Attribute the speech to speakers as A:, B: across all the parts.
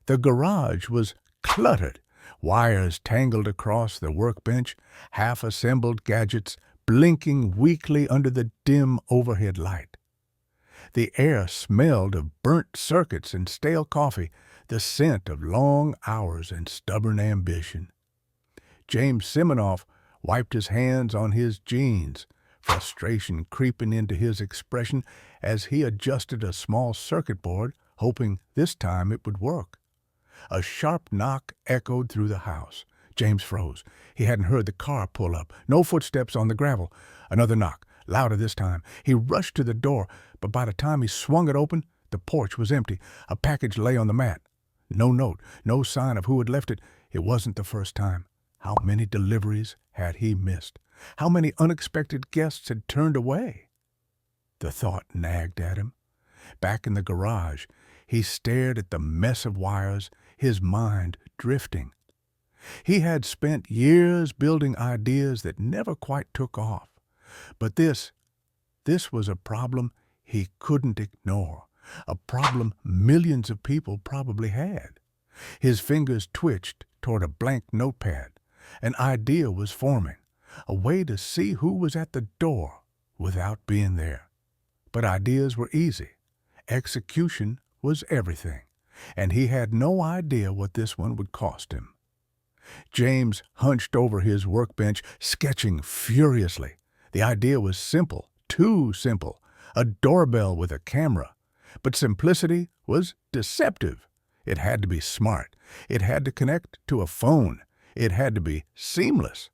A: The garage was cluttered, wires tangled across the workbench, half-assembled gadgets blinking weakly under the dim overhead light. The air smelled of burnt circuits and stale coffee, the scent of long hours and stubborn ambition. James Siminoff wiped his hands on his jeans, frustration creeping into his expression as he adjusted a small circuit board, hoping this time it would work. A sharp knock echoed through the house. James froze. He hadn't heard the car pull up. No footsteps on the gravel. Another knock, louder this time. He rushed to the door, but by the time he swung it open, the porch was empty. A package lay on the mat. No note, no sign of who had left it. It wasn't the first time. How many deliveries had he missed? How many unexpected guests had turned away? The thought nagged at him. Back in the garage, he stared at the mess of wires, his mind drifting. He had spent years building ideas that never quite took off. But this was a problem he couldn't ignore, a problem millions of people probably had. His fingers twitched toward a blank notepad. An idea was forming, a way to see who was at the door without being there. But ideas were easy. Execution was everything, and he had no idea what this one would cost him. James hunched over his workbench, sketching furiously. The idea was simple, too simple, a doorbell with a camera. But simplicity was deceptive. It had to be smart. It had to connect to a phone. It had to be seamless.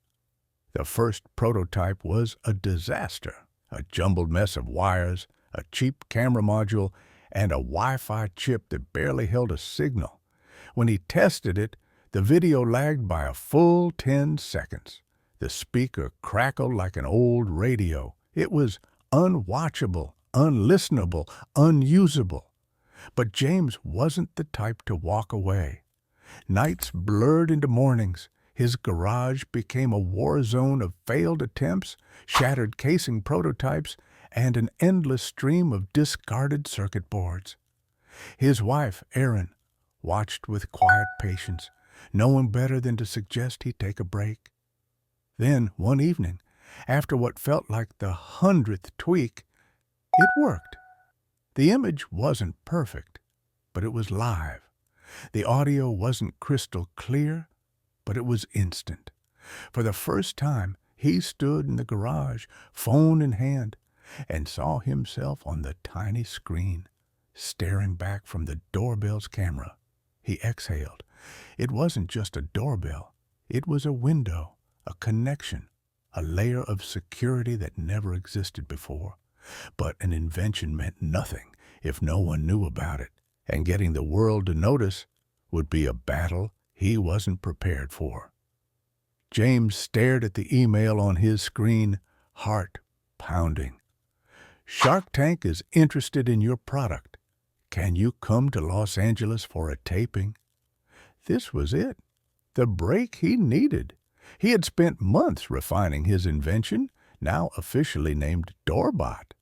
A: The first prototype was a disaster, a jumbled mess of wires, a cheap camera module, and a Wi-Fi chip that barely held a signal. When he tested it, the video lagged by a full 10 seconds. The speaker crackled like an old radio. It was unwatchable, unlistenable, unusable. But James wasn't the type to walk away. Nights blurred into mornings. His garage became a war zone of failed attempts, shattered casing prototypes, and an endless stream of discarded circuit boards. His wife, Erin, watched with quiet patience, knowing better than to suggest he take a break. Then, one evening, after what felt like the 100th tweak, it worked. The image wasn't perfect, but it was live. The audio wasn't crystal clear, but it was instant. For the first time, he stood in the garage, phone in hand, and saw himself on the tiny screen, staring back from the doorbell's camera. He exhaled. It wasn't just a doorbell. It was a window, a connection, a layer of security that never existed before. But an invention meant nothing if no one knew about it, and getting the world to notice would be a battle he wasn't prepared for. James stared at the email on his screen, heart pounding. Shark Tank is interested in your product. Can you come to Los Angeles for a taping? This was it, the break he needed. He had spent months refining his invention, now officially named Doorbot.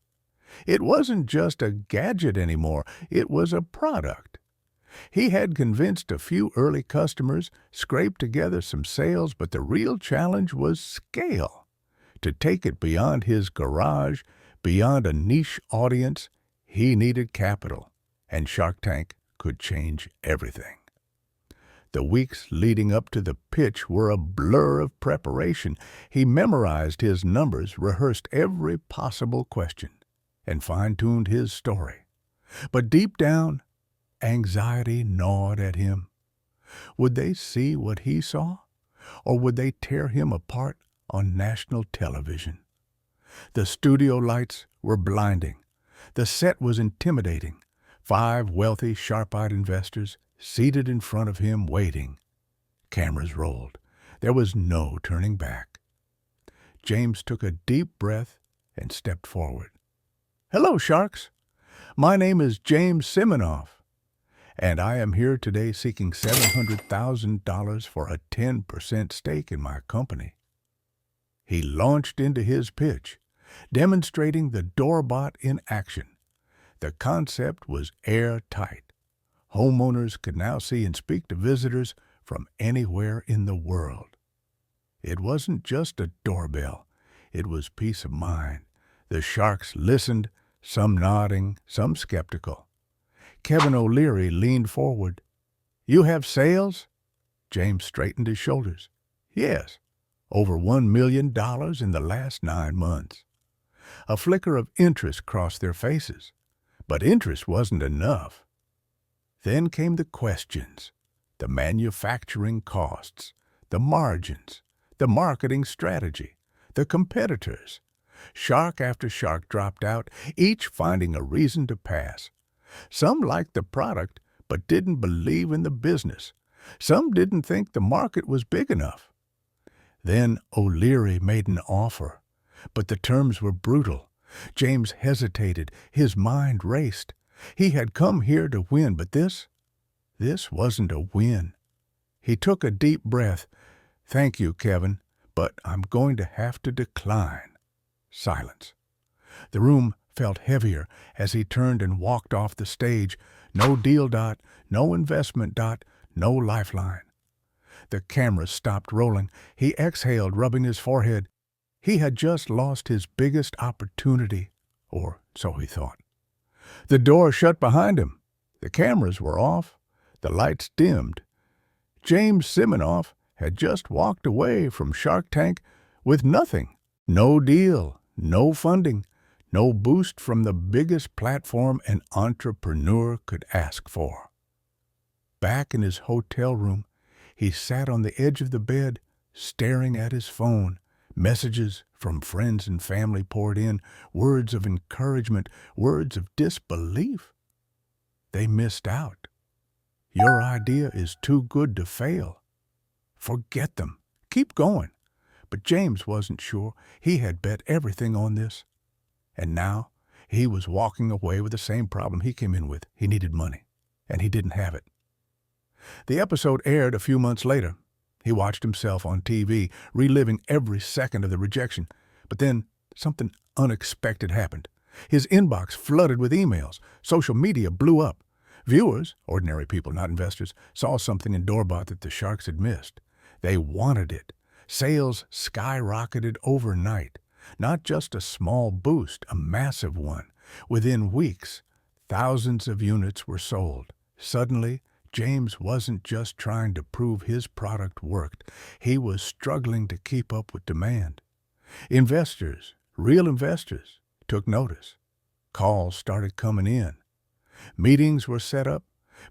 A: It wasn't just a gadget anymore, it was a product. He had convinced a few early customers, scraped together some sales, but the real challenge was scale. To take it beyond his garage, beyond a niche audience, he needed capital, and Shark Tank could change everything. The weeks leading up to the pitch were a blur of preparation. He memorized his numbers, rehearsed every possible question, and fine-tuned his story. But deep down, anxiety gnawed at him. Would they see what he saw, or would they tear him apart on national television? The studio lights were blinding. The set was intimidating. 5 wealthy, sharp-eyed investors seated in front of him waiting. Cameras rolled. There was no turning back. James took a deep breath and stepped forward. "Hello, Sharks. My name is James Siminoff, and I am here today seeking $700,000 for a 10% stake in my company." He launched into his pitch, demonstrating the Doorbot in action. The concept was airtight. Homeowners could now see and speak to visitors from anywhere in the world. It wasn't just a doorbell. It was peace of mind. The Sharks listened, some nodding, some skeptical. Kevin O'Leary leaned forward. "You have sales?" James straightened his shoulders. "Yes, over $1 million in the last 9 months. A flicker of interest crossed their faces, but interest wasn't enough. Then came the questions, the manufacturing costs, the margins, the marketing strategy, the competitors. Shark after shark dropped out, each finding a reason to pass. Some liked the product but didn't believe in the business. Some didn't think the market was big enough. Then O'Leary made an offer, but the terms were brutal. James hesitated. His mind raced. He had come here to win, but this wasn't a win. He took a deep breath. "Thank you, Kevin, but I'm going to have to decline." Silence. The room felt heavier as he turned and walked off the stage. No deal dot, no investment dot, no lifeline. The camera stopped rolling. He exhaled, rubbing his forehead. He had just lost his biggest opportunity, or so he thought. The door shut behind him. The cameras were off. The lights dimmed. James Siminoff had just walked away from Shark Tank with nothing. No deal, no funding, no boost from the biggest platform an entrepreneur could ask for. Back in his hotel room, he sat on the edge of the bed, staring at his phone. Messages from friends and family poured in, words of encouragement, words of disbelief. They missed out. Your idea is too good to fail. Forget them. Keep going. But James wasn't sure. He had bet everything on this. And now he was walking away with the same problem he came in with. He needed money, and he didn't have it. The episode aired a few months later. He watched himself on TV, reliving every second of the rejection. But then something unexpected happened. His inbox flooded with emails. Social media blew up. Viewers, ordinary people, not investors, saw something in Doorbot that the Sharks had missed. They wanted it. Sales skyrocketed overnight. Not just a small boost, a massive one. Within weeks, thousands of units were sold. Suddenly, James wasn't just trying to prove his product worked. He was struggling to keep up with demand. Investors, real investors, took notice. Calls started coming in. Meetings were set up.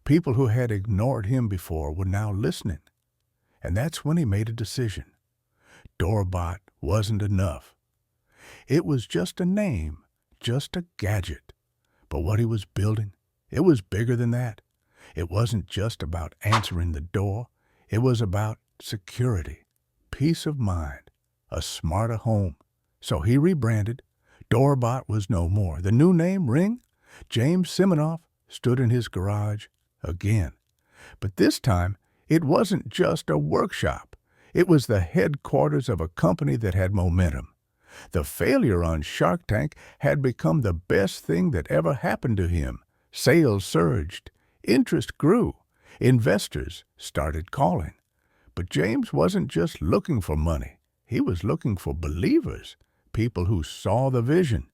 A: People who had ignored him before were now listening. And that's when he made a decision. Doorbot wasn't enough. It was just a name, just a gadget. But what he was building, it was bigger than that. It wasn't just about answering the door. It was about security, peace of mind, a smarter home. So he rebranded. Doorbot was no more. The new name, Ring, James Siminoff, stood in his garage again. But this time, it wasn't just a workshop. It was the headquarters of a company that had momentum. The failure on Shark Tank had become the best thing that ever happened to him. Sales surged. Interest grew. Investors started calling. But James wasn't just looking for money. He was looking for believers, people who saw the vision.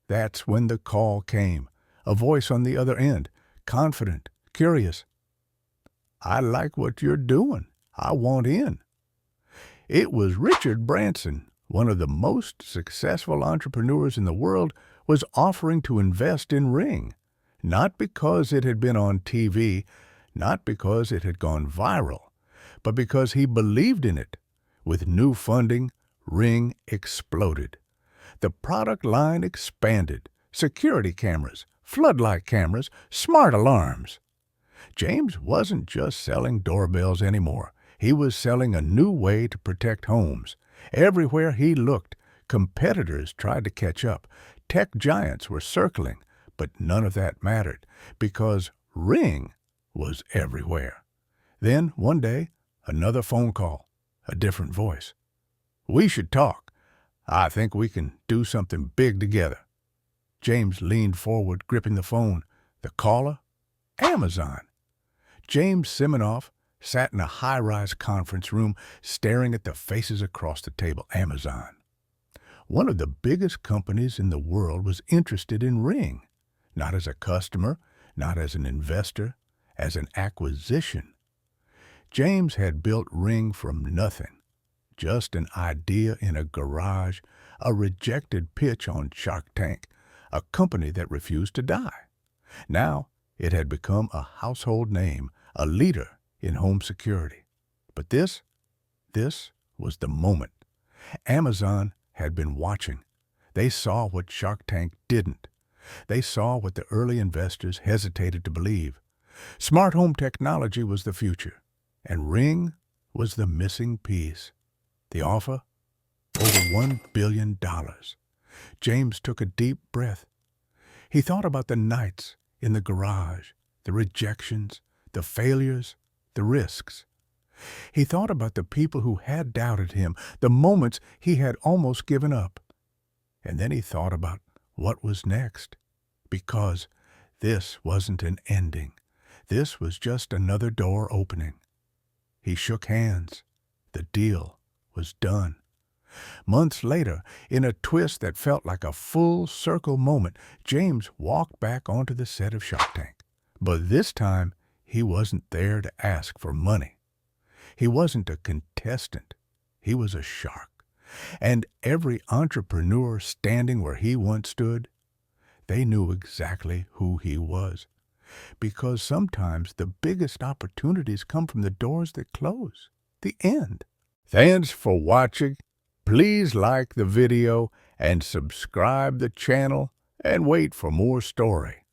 A: That's when the call came, a voice on the other end, confident, curious. "I like what you're doing. I want in." It was Richard Branson, one of the most successful entrepreneurs in the world, was offering to invest in Ring. Not because it had been on TV, not because it had gone viral, but because he believed in it. With new funding, Ring exploded. The product line expanded. Security cameras, floodlight cameras, smart alarms. James wasn't just selling doorbells anymore. He was selling a new way to protect homes. Everywhere he looked, competitors tried to catch up. Tech giants were circling. But none of that mattered, because Ring was everywhere. Then, one day, another phone call, a different voice. "We should talk. I think we can do something big together." James leaned forward, gripping the phone. The caller? Amazon. James Siminoff sat in a high-rise conference room staring at the faces across the table. Amazon. One of the biggest companies in the world was interested in Ring, not as a customer, not as an investor, as an acquisition. James had built Ring from nothing, just an idea in a garage, a rejected pitch on Shark Tank, a company that refused to die. Now it had become a household name, a leader in home security. But this was the moment. Amazon had been watching. They saw what Shark Tank didn't. They saw what the early investors hesitated to believe. Smart home technology was the future, and Ring was the missing piece. The offer? Over $1 billion. James took a deep breath. He thought about the nights in the garage, the rejections, the failures, the risks. He thought about the people who had doubted him, the moments he had almost given up. And then he thought about what was next, because this wasn't an ending. This was just another door opening. He shook hands. The deal was done. Months later, in a twist that felt like a full-circle moment, James walked back onto the set of Shark Tank. But this time, he wasn't there to ask for money. He wasn't a contestant. He was a shark. And every entrepreneur standing where he once stood, they knew exactly who he was. Because sometimes the biggest opportunities come from the doors that close. The end. Thanks for watching. Please like the video and subscribe the channel and wait for more story.